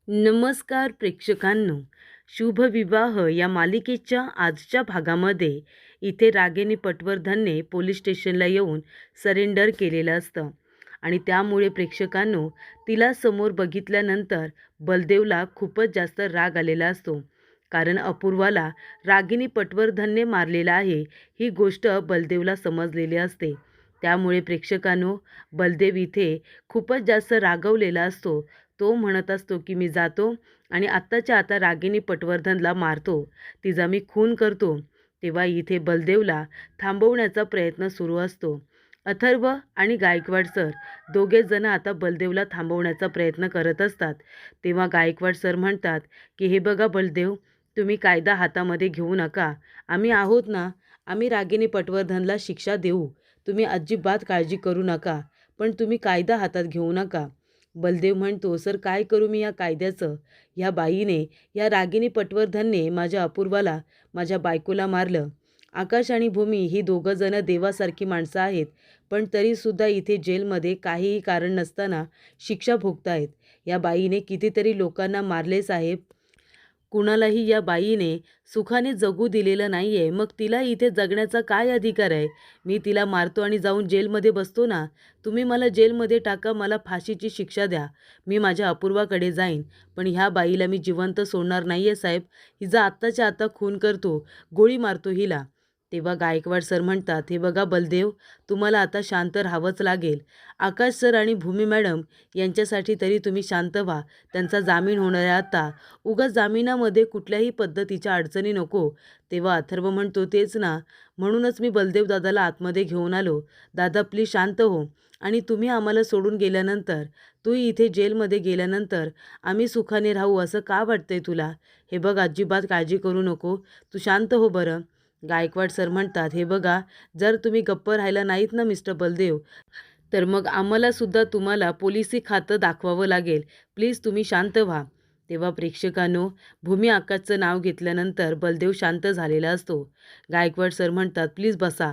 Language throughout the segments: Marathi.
नमस्कार प्रेक्षकांनो, शुभविवाह या मालिकेच्या आजच्या भागामध्ये इथे रागिनी पटवर्धनने पोलीस स्टेशनला येऊन सरेंडर केलेलं असतं आणि त्यामुळे प्रेक्षकांनो तिला समोर बघितल्यानंतर बलदेवला खूपच जास्त राग आलेला असतो. कारण अपूर्वाला रागिनी पटवर्धनने मारलेला आहे ही गोष्ट बलदेवला समजलेली असते. त्यामुळे प्रेक्षकांनो बलदेव इथे खूपच जास्त रागवलेला असतो. तो म्हणत असतो की मी जातो आणि आत्ताच्या आता रागिनी पटवर्धनला मारतो, तिचा मी खून करतो. तेव्हा इथे बलदेवला थांबवण्याचा प्रयत्न सुरू असतो. अथर्व आणि गायकवाड सर दोघेच जण आता बलदेवला थांबवण्याचा प्रयत्न करत असतात. तेव्हा गायकवाड सर म्हणतात की हे बघा बलदेव, तुम्ही कायदा हातामध्ये घेऊ नका. आम्ही आहोत ना, आम्ही रागिनी पटवर्धनला शिक्षा देऊ. तुम्ही अजिबात काळजी करू नका, पण तुम्ही कायदा हातात घेऊ नका. बलदेव म्हणतो, सर काय करू मी या कायद्याचं? ह्या बाईने, या रागिनी पटवर्धनने माझ्या अपूर्वाला, माझ्या बायकोला मारलं. आकाश आणि भूमी ही दोघं जण देवासारखी माणसं आहेत, पण तरीसुद्धा इथे जेलमध्ये काहीही कारण नसताना शिक्षा भोगतायत. या बाईने कितीतरी लोकांना मारले साहेब. कुणालाही या बाईने सुखाने जगू दिलेलं नाही आहे. मग तिला इथे जगण्याचा काय अधिकार आहे? मी तिला मारतो आणि जाऊन जेलमध्ये बसतो ना. तुम्ही मला जेलमध्ये टाका, मला फाशीची शिक्षा द्या. मी माझ्या अपूर्वाकडे जाईन. पण ह्या बाईला मी जिवंत सोडणार नाही आहे साहेब. हिचा आत्ताच्या आत्ता खून करतो, गोळी मारतो हिला. तेव्हा गायकवाड सर म्हणतात, हे बघा बलदेव, तुम्हाला आता शांत राहावंच लागेल. आकाश सर आणि भूमी मॅडम यांच्यासाठी तरी तुम्ही शांत व्हा. त्यांचा जामीन होणार आहे आता. उगाच जामिनामध्ये कुठल्याही पद्धतीच्या अडचणी नको. तेव्हा अथर्व म्हणतो, तेच ना, म्हणूनच मी बलदेव दादाला आतमध्ये घेऊन आलो. दादा प्लीज शांत हो. आणि तुम्ही आम्हाला सोडून गेल्यानंतर, तू इथे जेलमध्ये गेल्यानंतर आम्ही सुखाने राहू असं का वाटतंय तुला? हे बघ अजिबात काळजी करू नको, तू शांत हो बरं. गायकवाड सर म्हणतात, हे बघा, जर तुम्ही गप्प राहायला नाहीत ना मिस्टर बलदेव, तर मग आम्हालासुद्धा तुम्हाला पोलिसी खातं दाखवावं लागेल. प्लीज तुम्ही शांत व्हा. तेव्हा प्रेक्षकांनो, भूमी आकाशचं नाव घेतल्यानंतर बलदेव शांत झालेला असतो. गायकवाड सर म्हणतात, प्लीज बसा.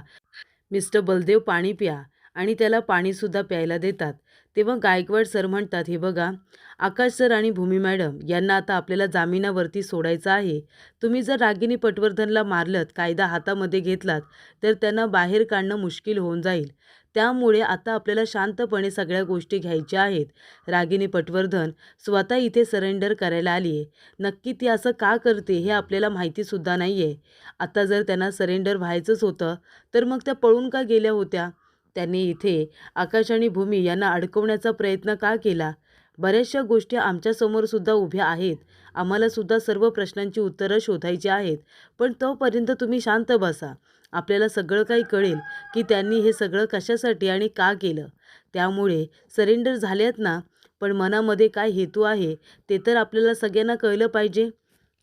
मिस्टर बलदेव पाणी प्या आणि त्याला पाणीसुद्धा प्यायला देतात. तेव्हा गायकवाड सर म्हणतात, हे बघा, आकाश सर आणि भूमी मॅडम यांना आता आपल्याला जामिनावरती सोडायचं आहे. तुम्ही जर रागिनी पटवर्धनला मारलत, कायदा हातामध्ये घेतलात, तर त्यांना बाहेर काढणं मुश्किल होऊन जाईल. त्यामुळे आता आपल्याला शांतपणे सगळ्या गोष्टी घ्यायच्या आहेत. रागिनी पटवर्धन स्वतः इथे सरेंडर करायला आली आहे. नक्की ती असं का करते हे आपल्याला माहितीसुद्धा नाही आहे. आता जर त्यांना सरेंडर व्हायचंच होतं, तर मग त्या पळून का गेल्या होत्या? त्यांनी इथे आकाश आणि भूमी यांना अडकवण्याचा प्रयत्न का केला? बऱ्याचशा गोष्टी आमच्यासमोरसुद्धा उभ्या आहेत. आम्हालासुद्धा सर्व प्रश्नांची उत्तरं शोधायची आहेत. पण तोपर्यंत तुम्ही शांत बसा. आपल्याला सगळं काही कळेल की त्यांनी हे सगळं कशासाठी आणि का केलं. त्यामुळे सरेंडर झालेत ना, पण मनामध्ये काय हेतू आहे ते तर आपल्याला सगळ्यांना कळलं पाहिजे.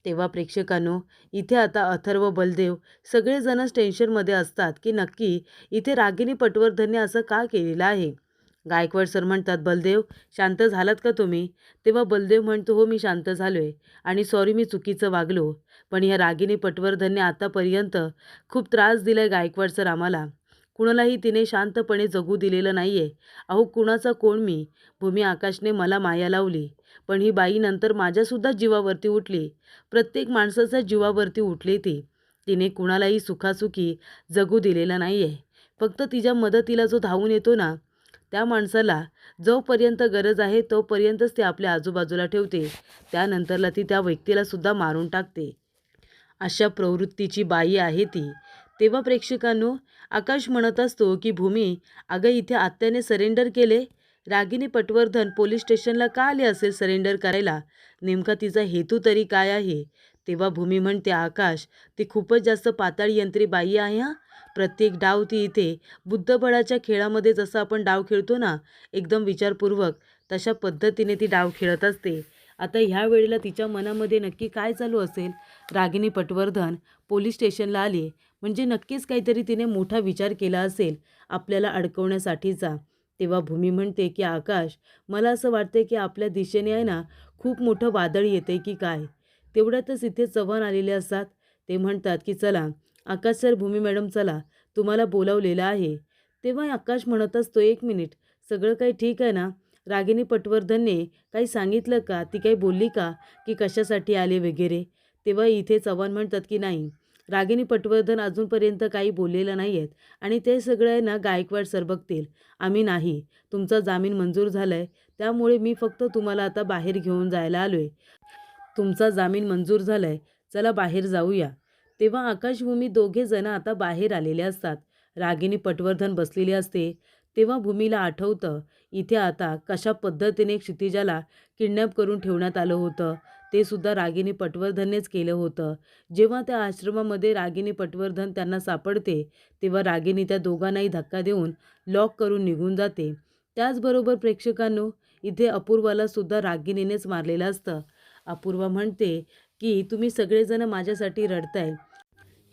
तेव्हा प्रेक्षकांनो, इथे आता अथर्व, बलदेव सगळेजणच टेन्शनमध्ये असतात की नक्की इथे रागिनी पटवर्धनने असं का केलेलं आहे. गायकवाड सर म्हणतात, बलदेव शांत झालात का तुम्ही? तेव्हा बलदेव म्हणतो, हो मी शांत झालोय आणि सॉरी मी चुकीचं वागलो. पण ह्या रागिनी पटवर्धनने आतापर्यंत खूप त्रास दिलाय गायकवाड सर आम्हाला. कुणालाही तिने शांतपणे जगू दिलेलं नाही आहे. अहो कुणाचा कोण मी? भूमी आकाशने मला माया लावली, पण ही बाई नंतर माझ्यासुद्धा जीवावरती उठली. प्रत्येक माणसाच्या जीवावरती उठली ती. तिने कुणालाही सुखासुखी जगू दिलेलं नाही आहे. फक्त तिच्या मदतीला जो धावून येतो ना, त्या माणसाला जोपर्यंत गरज आहे तोपर्यंतच ते आपल्या आजूबाजूला ठेवते. त्यानंतरला ती त्या व्यक्तीलासुद्धा मारून टाकते. अशा प्रवृत्तीची बाई आहे ती. तेव्हा प्रेक्षकांनो, आकाश म्हणत असतो की भूमी, अगं इथे आत्याने सरेंडर केले. रागिनी पटवर्धन पोलीस स्टेशनला का आली असेल सरेंडर करायला? नेमका तिचा हेतू तरी काय आहे? तेव्हा भूमी म्हणते, आकाश, ती खूपच जास्त पाताळी यंत्री बाई आहे हां. प्रत्येक डाव ती इथे बुद्धबळाच्या खेळामध्ये जसं आपण डाव खेळतो ना, एकदम विचारपूर्वक तशा पद्धतीने ती डाव खेळत असते. आता ह्या वेळेला तिच्या मनामध्ये नक्की काय चालू असेल? रागिनी पटवर्धन पोलीस स्टेशनला आली म्हणजे नक्कीच काहीतरी तिने मोठा विचार केला असेल आपल्याला अडकवण्यासाठीचा. तेव्हा भूमी म्हणते की आकाश, मला असं वाटते की आपल्या दिशेने आहे ना खूप मोठं वादळ येते की काय. तेवढ्यातच इथे चव्हाण आलेले असतात. ते म्हणतात की चला आकाश सर, भूमी मॅडम, चला तुम्हाला बोलावलेलं आहे. तेव्हा आकाश म्हणत असतो, एक मिनिट, सगळं काही ठीक आहे ना? रागिनी पटवर्धनने काही सांगितलं का? ती काही बोलली का की कशासाठी आले वगैरे? तेव्हा इथे चव्हाण म्हणतात की नाही, रागिनी पटवर्धन अजूनपर्यंत काही बोललेलं नाही आहेत आणि ते सगळं आहे ना गायकवाड सर बघतील. आम्ही नाही. तुमचा जामीन मंजूर झाला आहे, त्यामुळे मी फक्त तुम्हाला आता बाहेर घेऊन जायला आलो आहे. तुमचा जामीन मंजूर झाला आहे, चला बाहेर जाऊया. तेव्हा आकाशभूमी दोघे जण आता बाहेर आलेले असतात. रागिनी पटवर्धन बसलेली असते. तेव्हा भूमीला आठवतं इथे आता कशा पद्धतीने क्षितिजाला किडनॅप करून ठेवण्यात आलं होतं. ते सुद्धा रागिनी पटवर्धननेच केलं होतं. जेव्हा त्या आश्रमामध्ये रागिनी पटवर्धन त्यांना सापडते, तेव्हा रागिनी त्या दोघांनाही धक्का देऊन लॉक करून निघून जाते. त्याचबरोबर प्रेक्षकांनो, इथे अपूर्वाला सुद्धा रागिनीनेच मारलेलं असतं. अपूर्वा म्हणते की तुम्ही सगळेजण माझ्यासाठी रडताय.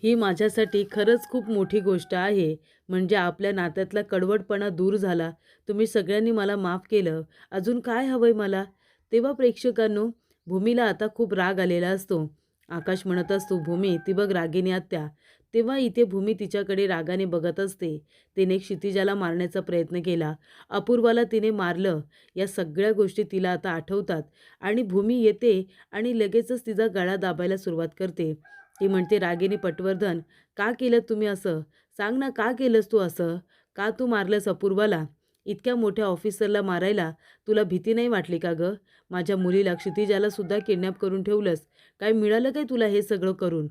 ही माझ्यासाठी खरंच खूप मोठी गोष्ट आहे. म्हणजे आपल्या नात्यातला कडवटपणा दूर झाला. तुम्ही सगळ्यांनी मला माफ केलं. अजून काय हवंय मला? तेव्हा प्रेक्षकांनो, भूमीला आता खूप राग आलेला असतो. आकाश म्हणत असतो, भूमी ती बघ रागिनी आत्या. तेव्हा इथे भूमी तिच्याकडे रागाने बघत असते. तिने क्षितिजाला मारण्याचा प्रयत्न केला. अपूर्वाला तिने मारलं. या सगळ्या गोष्टी तिला आता आठवतात आणि भूमी येते आणि लगेचच तिचा गळा दाबायला सुरुवात करते. ती म्हणते, रागिनी पटवर्धन, का केलं तुम्ही असं? सांग ना, का केलंस तू असं? का तू मारलंस अपूर्वाला? इतक्या मोठ्या ऑफिसरला मारायला तुला भीती नाही वाटली का गं? माझ्या मुलीला क्षितिजाला सुद्धा किडनॅप करून ठेवलंस. काय मिळालं काय तुला हे सगळं करून?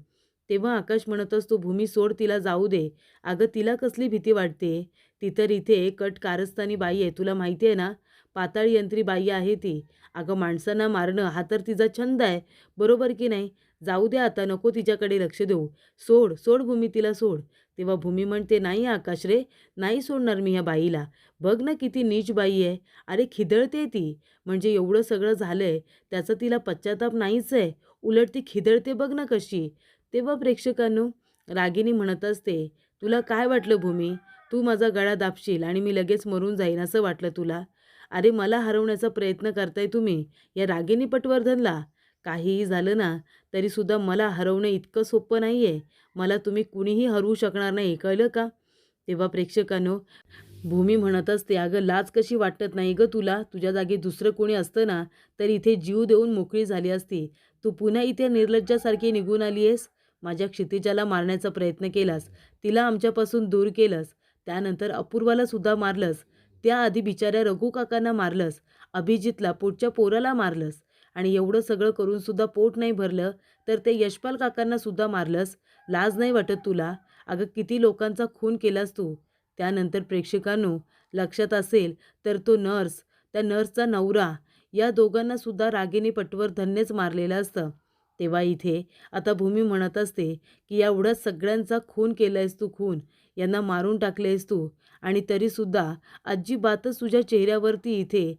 तेव्हा आकाश म्हणत असतो, भूमी सोड, तिला जाऊ दे. अगं तिला कसली भीती वाटते? ती तर इथे कट कारस्थानी बाई आहे, तुला माहिती आहे ना? पाताळ यंत्री बाई आहे ती. अगं माणसांना मारणं हा तर तिचा छंद आहे, बरोबर की नाही? जाऊ दे आता, नको तिच्याकडे लक्ष देऊ. सोड, सोड भूमी, तिला सोड. तेव्हा भूमी म्हणते, नाही आकाश रे, नाही सोडणार मी ह्या बाईला. बघ ना किती नीच बाई आहे. अरे खिदळते ती. म्हणजे एवढं सगळं झालंय, त्याचा तिला पश्चाताप नाहीच आहे. उलट ती खिदळते बघ ना कशी. तेव्हा प्रेक्षकांनो, रागिनी म्हणत असते, तुला काय वाटलं भूमी? तू माझा गळा दाबशील आणि मी लगेच मरून जाईन असं वाटलं तुला? अरे मला हरवण्याचा प्रयत्न करताय तुम्ही या रागिनी पटवर्धनला. काहीही झालं ना तरीसुद्धा मला हरवणं इतकं सोपं नाही आहे. मला तुम्ही कुणीही हरवू शकणार नाही, कळलं का? तेव्हा प्रेक्षकांनो, भूमी म्हणत असते, अगं लाज कशी वाटत नाही गं तुला? तुझ्या जागी दुसरं कोणी असतं ना तर इथे जीव देऊन मोकळी झाली असती. तू पुन्हा इथे निर्लज्जासारखी निघून आली आहेस. माझ्या क्षितिजाला मारण्याचा प्रयत्न केलास. तिला आमच्यापासून दूर केलंस. त्यानंतर अपूर्वाला सुद्धा मारलंस. त्याआधी बिचाऱ्या रघु काकांना मारलंस. अभिजितला, पोटच्या पोराला मारलंस. आणि एवढं सगळं करून सुद्धा पोट नाही भरलं तर ते यशपाल काकांना सुद्धा मारलंस. लाज नाही वाटत तुला? अगं किती लोकांचा खून केलास तू. त्यानंतर प्रेक्षकांनो, लक्षात असेल तर तो नर्स, त्या नर्सचा नवरा, या दोघांना सुद्धा रागिनी पटवर्धननेच मारलेलं असतं. तेव्हा इथे आता भूमी म्हणत असते की एवढ्या सगळ्यांचा खून केलायस तू, खून यांना मारून टाकलेस तू, आणि तरीसुद्धा अजिबातच तुझ्या चेहऱ्यावरती इथे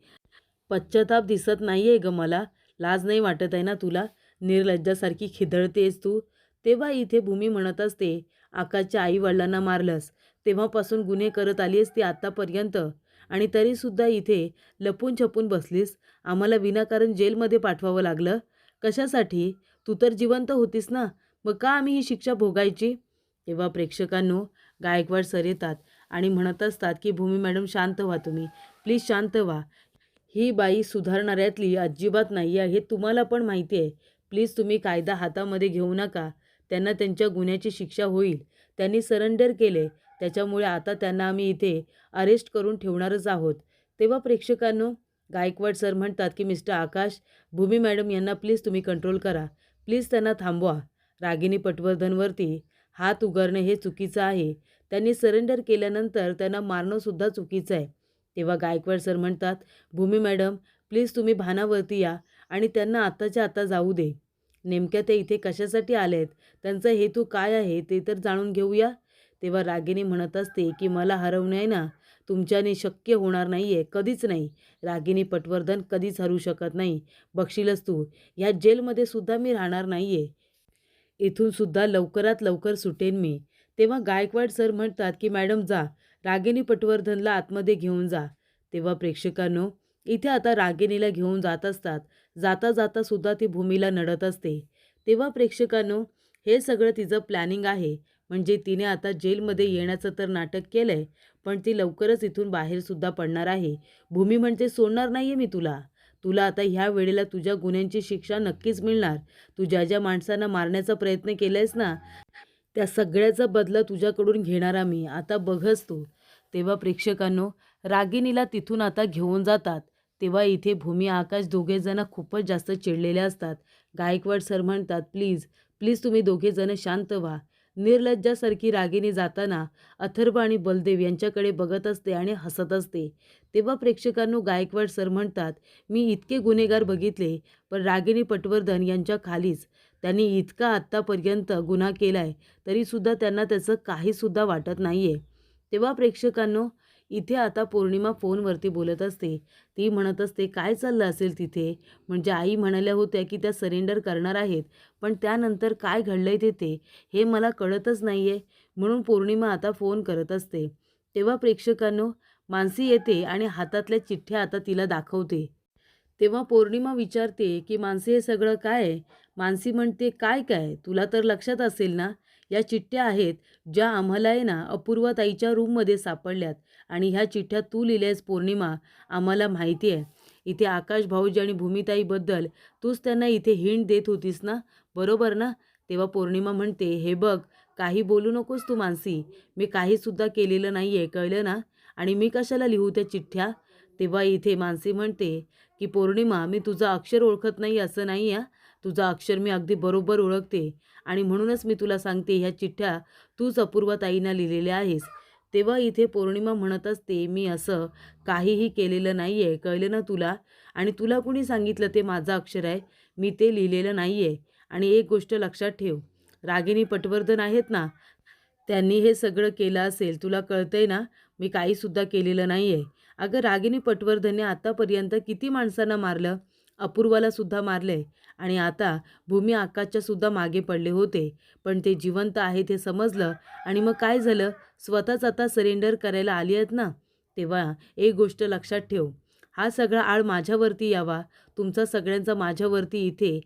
पश्चाताप दिसत नाही आहे गं मला. लाज नाही वाटत आहे ना तुला? निर्लज्जासारखी खिदळतेस तू. तेव्हा इथे भूमी म्हणत असते, आकाशच्या आईवडिलांना मारलंस, तेव्हापासून गुन्हे करत आली आहेस ती आत्तापर्यंत, आणि तरीसुद्धा इथे लपून छपून बसलीस. आम्हाला विनाकारण जेलमध्ये पाठवावं लागलं. कशासाठी? तू तर जिवंत होतीस ना, मग का आम्ही ही शिक्षा भोगायची? तेव्हा प्रेक्षकांनो, गायकवाड सर येतात आणि म्हणत असतात की भूमी मॅडम शांत व्हा, तुम्ही प्लीज शांत व्हा. ही बाई सुधारणाऱ्यातली अजिबात नाही आहे, हे तुम्हाला पण माहिती आहे. प्लीज तुम्ही कायदा हातामध्ये घेऊ नका. त्यांना त्यांच्या गुन्ह्याची शिक्षा होईल. त्यांनी सरेंडर केले, त्याच्यामुळे आता त्यांना आम्ही इथे अरेस्ट करून ठेवणारच आहोत. तेव्हा प्रेक्षकांनो, गायकवाड सर म्हणतात की मिस्टर आकाश, भूमी मॅडम यांना प्लीज तुम्ही कंट्रोल करा. प्लीज त्यांना थांबवा. रागिनी पटवर्धनवरती हात उगारणं हे चुकीचं आहे. त्यांनी सरेंडर केल्यानंतर त्यांना मारणंसुद्धा चुकीचं आहे. तेव्हा गायकवाड सर म्हणतात, भूमी मॅडम प्लीज तुम्ही भानावरती या आणि त्यांना आत्ताच्या आता जाऊ दे. नेमक्या ते इथे कशासाठी आलेत, त्यांचा हेतू काय आहे ते तर जाणून घेऊया. तेव्हा रागिनी म्हणत असते की मला हरवणं आहे ना, तुमच्याने शक्य होणार नाही आहे, कधीच नाही. रागिनी पटवर्धन कधीच हरवू शकत नाही. बघशीलच तू, ह्या जेलमध्ये सुद्धा मी राहणार नाही आहे. इथून सुद्धा लवकरात लवकर सुटेन मी. तेव्हा गायकवाड सर म्हणतात की मॅडम जा, रागिनी पटवर्धनला आतमध्ये घेऊन जा. तेव्हा प्रेक्षकांनो, इथे आता रागिनीला घेऊन जात असतात. जाता जाता सुद्धा ती भूमीला नडत असते. तेव्हा प्रेक्षकांनो, हे सगळं तिचं प्लॅनिंग आहे. म्हणजे तिने आता जेलमध्ये येण्याचं तर नाटक केलं आहे, पण ती लवकरच इथून बाहेरसुद्धा पडणार आहे. भूमी म्हणते सोडणार नाही आहे मी तुला. तुला आता ह्या वेळेला तुझ्या गुन्ह्यांची शिक्षा नक्कीच मिळणार. तू ज्या ज्या माणसांना मारण्याचा प्रयत्न केला आहेस ना, त्या सगळ्याचा बदला तुझ्याकडून घेणारा मी. आता बघच तू. तेव्हा प्रेक्षकांनो, रागिणीला तिथून आता घेऊन जातात. तेव्हा इथे भूमी आकाश दोघेजण खूपच जास्त चिडलेले असतात. गायकवाड सर म्हणतात, प्लीज प्लीज तुम्ही दोघेजण शांत व्हा. निर्लज्जासारखी रागिणी जाताना अथर्व आणि बलदेव यांच्याकडे बघत असते आणि हसत असते. तेव्हा प्रेक्षकांनो, गायकवाड सर म्हणतात, मी इतके गुन्हेगार बघितले, पण रागिणी पटवर्धन यांच्या खालीच त्यांनी इतका आत्तापर्यंत गुन्हा केला आहे, तरीसुद्धा त्यांना त्याचं काहीसुद्धा वाटत नाही आहे. तेव्हा प्रेक्षकांनो, इथे आता पौर्णिमा फोनवरती बोलत असते. ती म्हणत असते, काय चाललं असेल तिथे? म्हणजे आई म्हणाल्या होत्या की त्या सरेंडर करणार आहेत, पण त्यानंतर काय घडलंय तिथे हे मला कळतच नाही आहे. म्हणून पौर्णिमा आता फोन करत असते. तेव्हा प्रेक्षकांनो, मानसी येते आणि हातातल्या चिठ्ठ्या आता तिला दाखवते. तेव्हा पौर्णिमा विचारते की मानसी हे सगळं काय आहे? मानसी म्हणते, काय काय? तुला तर लक्षात असेल ना, या चिठ्ठ्या आहेत ज्या आम्हाला आहे ना अपूर्वाताईच्या रूममध्ये सापडल्यात, आणि ह्या चिठ्ठ्या तू लिहिल्यास पौर्णिमा, आम्हाला माहिती आहे. इथे आकाश भाऊजी आणि भूमिताईबद्दल तूच त्यांना इथे हिंट देत होतीस ना, बरोबर ना? तेव्हा पौर्णिमा म्हणते, हे बघ, काही बोलू नकोस तू मानसी. मी काहीसुद्धा केलेलं नाही आहे, कळलं ना? आणि मी कशाला लिहू त्या चिठ्ठ्या? तेव्हा इथे मानसी म्हणते की पौर्णिमा, मी तुझं अक्षर ओळखत नाही असं नाही आहे. तुझं अक्षर मी अगदी बरोबर ओळखते, आणि म्हणूनच मी तुला सांगते, ह्या चिठ्ठ्या तूच अपूर्वाताईंना लिहिलेल्या आहेस. तेव्हा इथे पौर्णिमा म्हणत असते, मी असं काहीही केलेलं नाही आहे, कळलं ना तुला? आणि तुला कुणी सांगितलं ते माझं अक्षर आहे? मी ते लिहिलेलं नाही आहे. आणि एक गोष्ट लक्षात ठेव, रागिणी पटवर्धन आहेत ना, त्यांनी हे सगळं केलं असेल. तुला कळतंय ना, मी काहीसुद्धा केलेलं नाही आहे. अगं, रागिणी पटवर्धनने आतापर्यंत किती माणसांना मारलं? अपूर्वालासुद्धा मारलं आहे, आणि आता भूमी आकाशच्यासुद्धा मागे पडले होते. पण ते जिवंत आहेत हे समजलं, आणि मग काय झालं? स्वतःच आता सरेंडर करायला आली आहेत ना. तेव्हा एक गोष्ट लक्षात ठेव, हा सगळा आळ माझ्यावरती यावा, तुमचा सगळ्यांचा माझ्यावरती इथे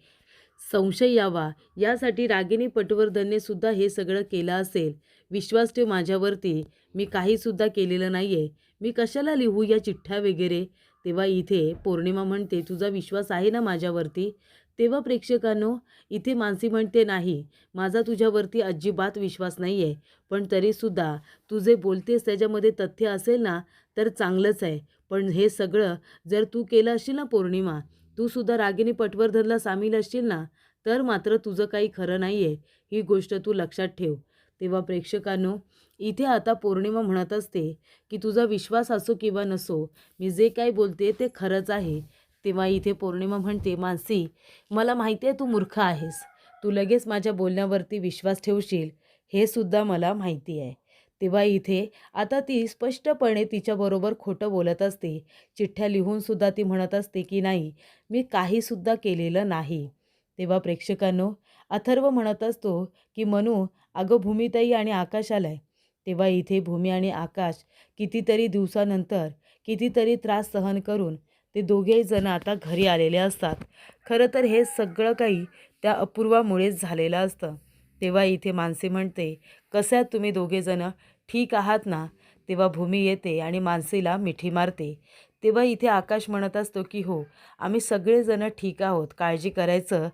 संशय यावा, यासाठी रागिणी पटवर्धनने सुद्धा हे सगळं केलं असेल. विश्वास ठेव माझ्यावरती, मी काहीसुद्धा केलेलं नाही आहे. मी कशाला लिहू या चिठ्ठ्या वगैरे? तेव्हा इथे पौर्णिमा म्हणते, तुझा विश्वास आहे ना माझ्यावरती? तेव्हा प्रेक्षकांनो, इथे मानसी म्हणते, नाही, माझा तुझ्यावरती अजिबात विश्वास नाही आहे. पण तरीसुद्धा तू जे बोलतेस त्याच्यामध्ये तथ्य असेल ना, तर चांगलंच आहे. पण हे सगळं जर तू केलं असशील ना पौर्णिमा, तू सुद्धा रागिणी पटवर्धनला सामील असशील ना, तर मात्र तुझं काही खरं नाही आहे. ही गोष्ट तू लक्षात ठेव. तेव्हा प्रेक्षकांनो, इथे आता पौर्णिमा म्हणत असते की तुझा विश्वास असो किंवा नसो, मी जे काही बोलते ते खरंच आहे. तेव्हा इथे पौर्णिमा म्हणते, मानसी, मला माहिती आहे तू मूर्ख आहेस. तू लगेच माझ्या बोलण्यावरती विश्वास ठेवशील, हे सुद्धा मला माहिती आहे. तेव्हा इथे आता ती स्पष्टपणे तिच्याबरोबर खोटं बोलत असते. चिठ्ठ्या लिहूनसुद्धा ती म्हणत असते की नाही, मी काहीसुद्धा केलेलं नाही. तेव्हा प्रेक्षकांनो, अथर्व म्हणत असतो की मनू, अगं भूमिताई आणि आकाश आलाय. तेव्हा इथे भूमी आणि आकाश कितीतरी दिवसानंतर कितीतरी त्रास सहन करून ते दोघेही जण आता घरी आलेले असतात. खरं तर हे सगळं काही त्या अपूर्वामुळेच झालेलं असतं. तेव्हा इथे मानसी म्हणते, कसं आहात तुम्ही दोघेजणं? ठीक आहात ना? तेव्हा भूमी येते आणि मानसीला मिठी मारते. तेव्हा इथे आकाश म्हणत असतो की हो, आम्ही सगळेजणं ठीक आहोत, काळजी करायचं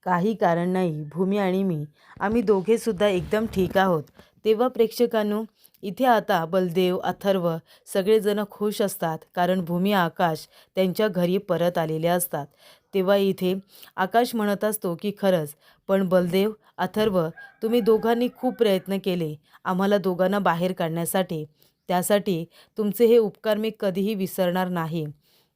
काही कारण नाही. भूमी आणि मी, आम्ही दोघेसुद्धा एकदम ठीक आहोत. तेव्हा प्रेक्षकांनो, इथे आता बलदेव, अथर्व सगळेजण खुश असतात, कारण भूमी आकाश त्यांच्या घरी परत आलेले असतात. तेव्हा इथे आकाश म्हणत असतो की खरंच, पण बलदेव, अथर्व, तुम्ही दोघांनी खूप प्रयत्न केले आम्हाला दोघांना बाहेर काढण्यासाठी. त्यासाठी तुमचे हे उपकार मी कधीही विसरणार नाही.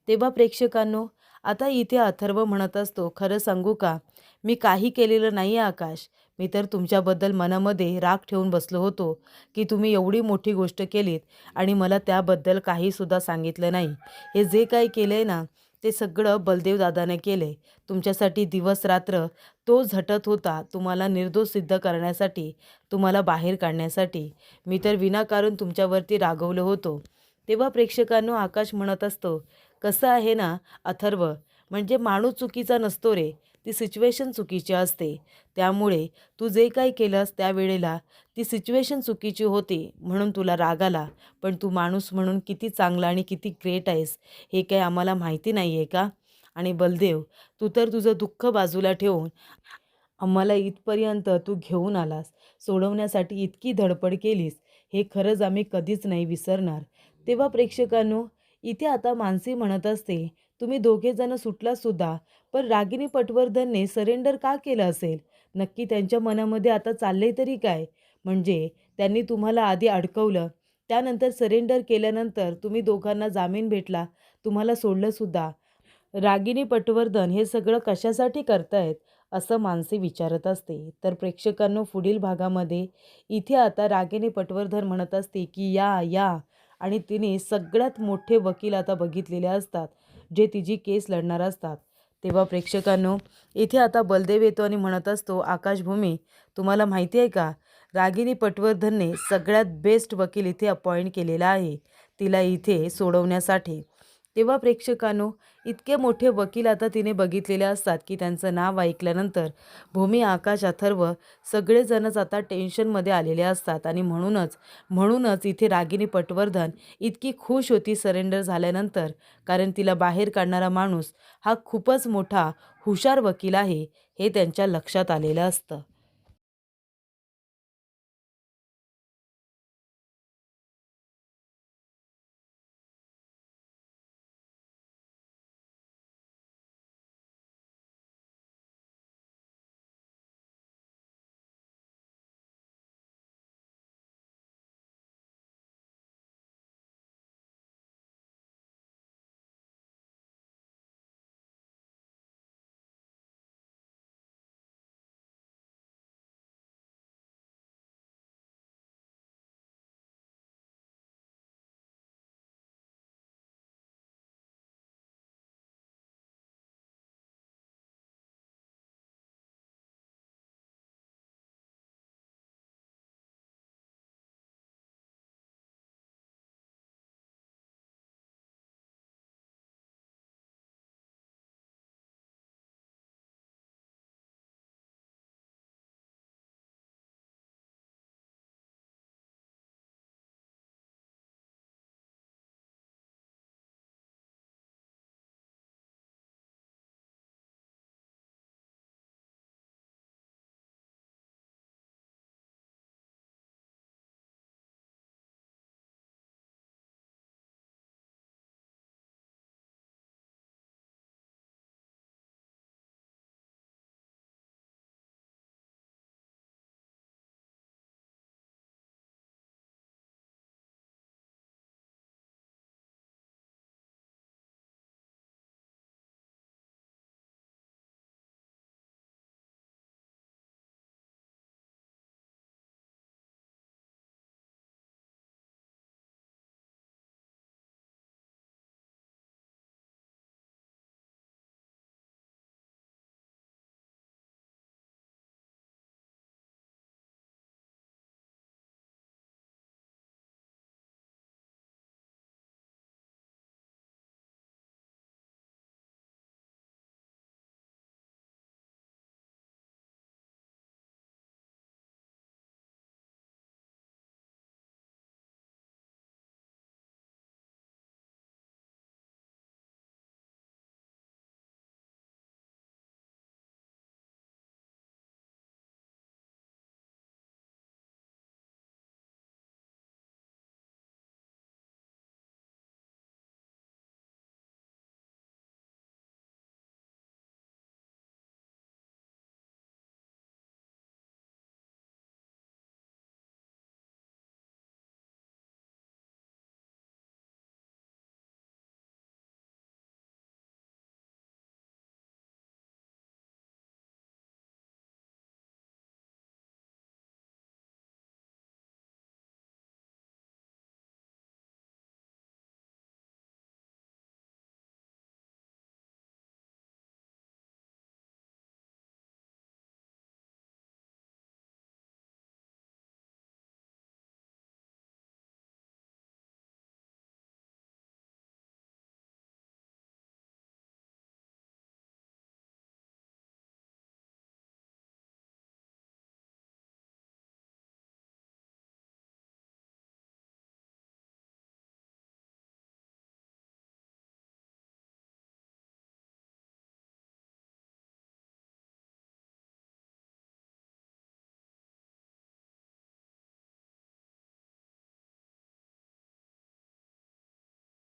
तेव्हा प्रेक्षकांनो, आता इथे अथर्व म्हणत असतो, खरं सांगू का, मी काही केलेलं नाही आहे आकाश. मी तर तुमच्याबद्दल मनामध्ये राग ठेवून बसलो होतो की तुम्ही एवढी मोठी गोष्ट केलीत आणि मला त्याबद्दल काहीसुद्धा सांगितलं नाही. हे जे काही केलं आहे ना, ते सगळं बलदेव दादाने केलं आहे. तुमच्यासाठी दिवस रात्र तो झटत होता, तुम्हाला निर्दोष सिद्ध करण्यासाठी, तुम्हाला बाहेर काढण्यासाठी. मी तर विनाकारण तुमच्यावरती रागवलं होतो. तेव्हा प्रेक्षकांनो, आकाश म्हणत असतो, कसं आहे ना अथर्व, म्हणजे माणूस चुकीचा नसतो रे, ती सिच्युएशन चुकीची असते. त्यामुळे तू जे काही केलंस त्यावेळेला ती सिच्युएशन चुकीची होती म्हणून तुला राग आला. पण तू माणूस म्हणून किती चांगला आणि किती ग्रेट आहेस हे काही आम्हाला माहिती नाही आहे का? आणि बलदेव, तू तर तुझं दुःख बाजूला ठेवून आम्हाला इथपर्यंत तू घेऊन आलास, सोडवण्यासाठी इतकी धडपड केलीस, हे खरंच आम्ही कधीच नाही विसरणार. तेव्हा प्रेक्षकांनो, इथे आता मानसी म्हणत असते, तुम्ही दोघेजण सुटलासुद्धा, पण रागिनी पटवर्धनने सरेंडर का केलं असेल? नक्की त्यांच्या मनामध्ये आता चाललंय तरी काय? म्हणजे त्यांनी तुम्हाला आधी अडकवलं, त्यानंतर सरेंडर केल्यानंतर तुम्ही दोघांना जामीन भेटला, तुम्हाला सोडलंसुद्धा. रागिनी पटवर्धन हे सगळं कशासाठी करतायत असं मानसी विचारत असते. तर प्रेक्षकांनो, पुढील भागामध्ये इथे आता रागिनी पटवर्धन म्हणत असते की या या, आणि तिने सगळ्यात मोठे वकील आता बघितलेले असतात जे तिची केस लढणार असतात. तेव्हा प्रेक्षकांनो, इथे आता बलदेव येतो आणि म्हणत असतो, आकाशभूमी, तुम्हाला माहिती आहे का, रागिनी पटवर्धनने सगळ्यात बेस्ट वकील इथे अपॉइंट केलेला आहे तिला इथे सोडवण्यासाठी. तेव्हा प्रेक्षकांनो, इतके मोठे वकील आता तिने बघितलेले असतात की त्यांचं नाव ऐकल्यानंतर भूमी, आकाश, अथर्व सगळेजणच आता टेन्शनमध्ये आलेले असतात. आणि म्हणूनच इथे रागिनी पटवर्धन इतकी खुश होती सरेंडर झाल्यानंतर, कारण तिला बाहेर काढणारा माणूस हा खूपच मोठा हुशार वकील आहे हे त्यांच्या लक्षात आलेलं असतं.